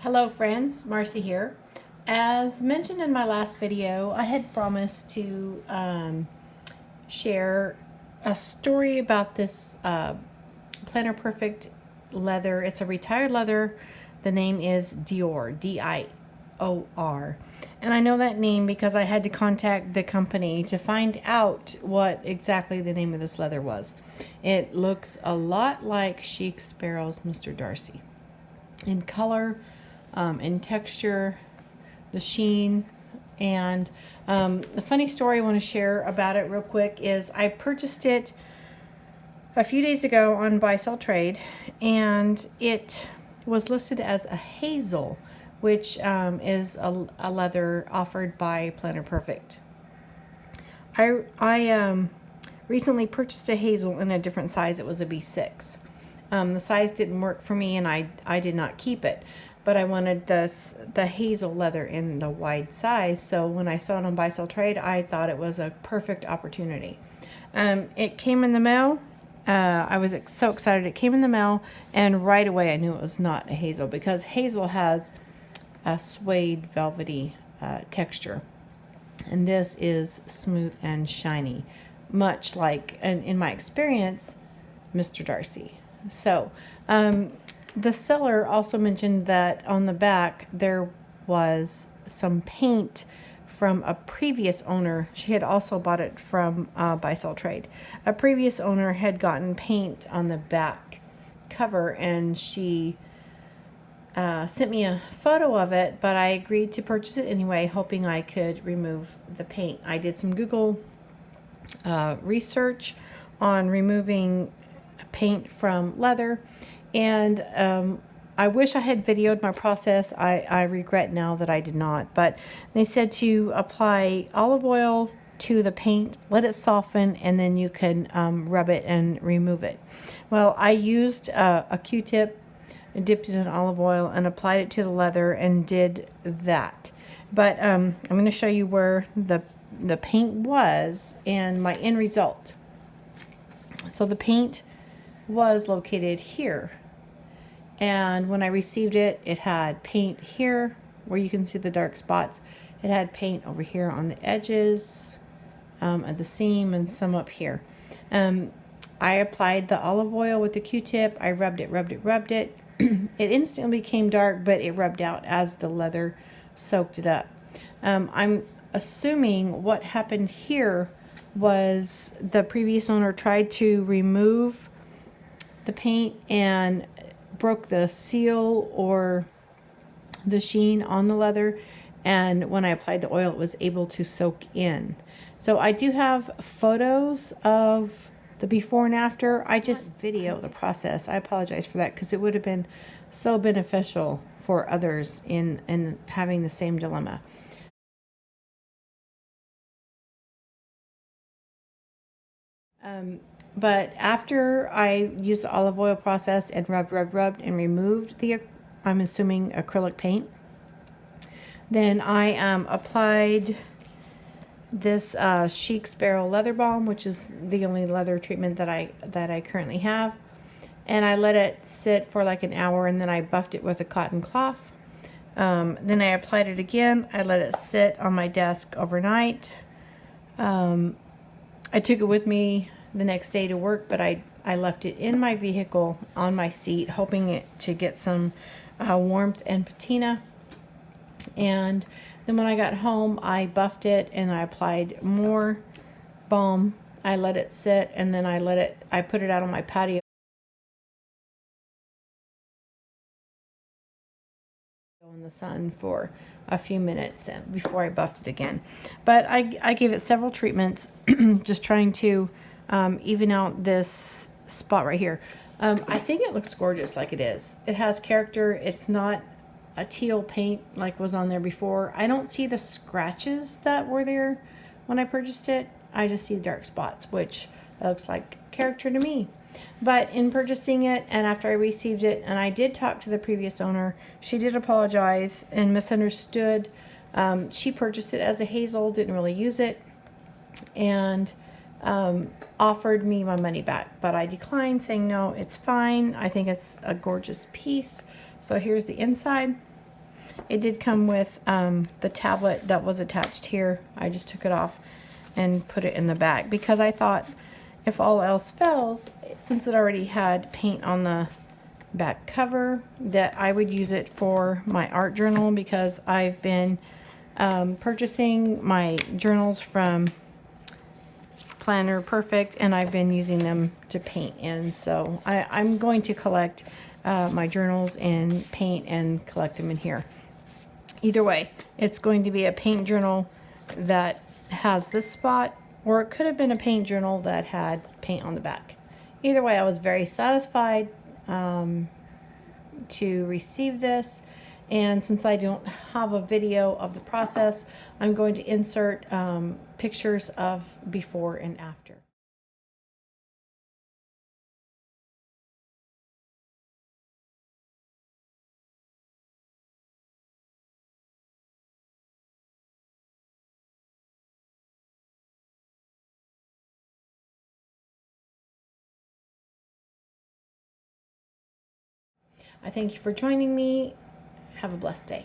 Hello friends, Marcy here. As mentioned in my last video, I had promised to share a story about this Planner Perfect leather. It's a retired leather. The name is Dior, D-I-O-R. And I know that name because I had to contact the company to find out what exactly the name of this leather was. It looks a lot like Chic Sparrow's Mr. Darcy in color, in texture, the sheen. And the funny story I want to share about it real quick is I purchased it a few days ago on Buy Sell Trade, and it was listed as a hazel, which is a leather offered by Planner Perfect. I recently purchased a hazel in a different size. It was a B6. The size didn't work for me, and I did not keep it. But I wanted the hazel leather in the wide size, so when I saw it on Buy Sell Trade, I thought it was a perfect opportunity. It came in the mail. I was so excited. It came in the mail, and right away I knew it was not a hazel because hazel has a suede velvety texture, and this is smooth and shiny, much like, and in my experience, Mr. Darcy. So the seller also mentioned that on the back there was some paint from a previous owner. She had also bought it from Buy Sell Trade. A previous owner had gotten paint on the back cover, and she sent me a photo of it, but I agreed to purchase it anyway, hoping I could remove the paint. I did some Google research on removing paint from leather, and I wish I had videoed my process. I regret now that I did not, but they said to apply olive oil to the paint, let it soften, and then you can rub it and remove it. Well, I used a Q-tip, dipped it in olive oil, and applied it to the leather and did that. But I'm going to show you where the paint was and my end result. So the paint was located here, and when I received it, it had paint here where you can see the dark spots. It had paint over here on the edges, at the seam, and some up here. I applied the olive oil with the Q-tip. I rubbed it. It instantly became dark, but it rubbed out as the leather soaked it up. I'm assuming what happened here was the previous owner tried to remove the paint and broke the seal or the sheen on the leather, and when I applied the oil, it was able to soak in. So I do have photos of the before and after. I just video the process. I apologize for that because it would have been so beneficial for others in having the same dilemma. But after I used the olive oil process and rubbed and removed the, I'm assuming, acrylic paint, then I applied this Chic Sparrow leather balm, which is the only leather treatment that I currently have, and I let it sit for like an hour, and then I buffed it with a cotton cloth. Then I applied it again. I let it sit on my desk overnight. I took it with me the next day to work, but I left it in my vehicle on my seat, hoping it to get some warmth and patina. And then when I got home, I buffed it and I applied more balm. I let it sit, and then I put it out on my patio in the sun for a few minutes before I buffed it again. But I gave it several treatments, just trying to even out this spot right here. I think it looks gorgeous like it is. It has character. It's not a teal paint like was on there before. I don't see the scratches that were there when I purchased it. I just see the dark spots, which looks like character to me. But in purchasing it, and after I received it, and I did talk to the previous owner, she did apologize and misunderstood. She purchased it as a hazel, didn't really use it, and offered me my money back. But I declined, saying no, it's fine. I think it's a gorgeous piece. So here's the inside. It did come with the tablet that was attached here. I just took it off and put it in the back because I thought if all else fails, since it already had paint on the back cover, that I would use it for my art journal, because I've been purchasing my journals from Planner Perfect, and I've been using them to paint in. So I'm going to collect my journals and paint and collect them in here. Either way, it's going to be a paint journal that has this spot, or it could have been a paint journal that had paint on the back. Either way, I was very satisfied to receive this. And since I don't have a video of the process, I'm going to insert pictures of before and after. I thank you for joining me. Have a blessed day.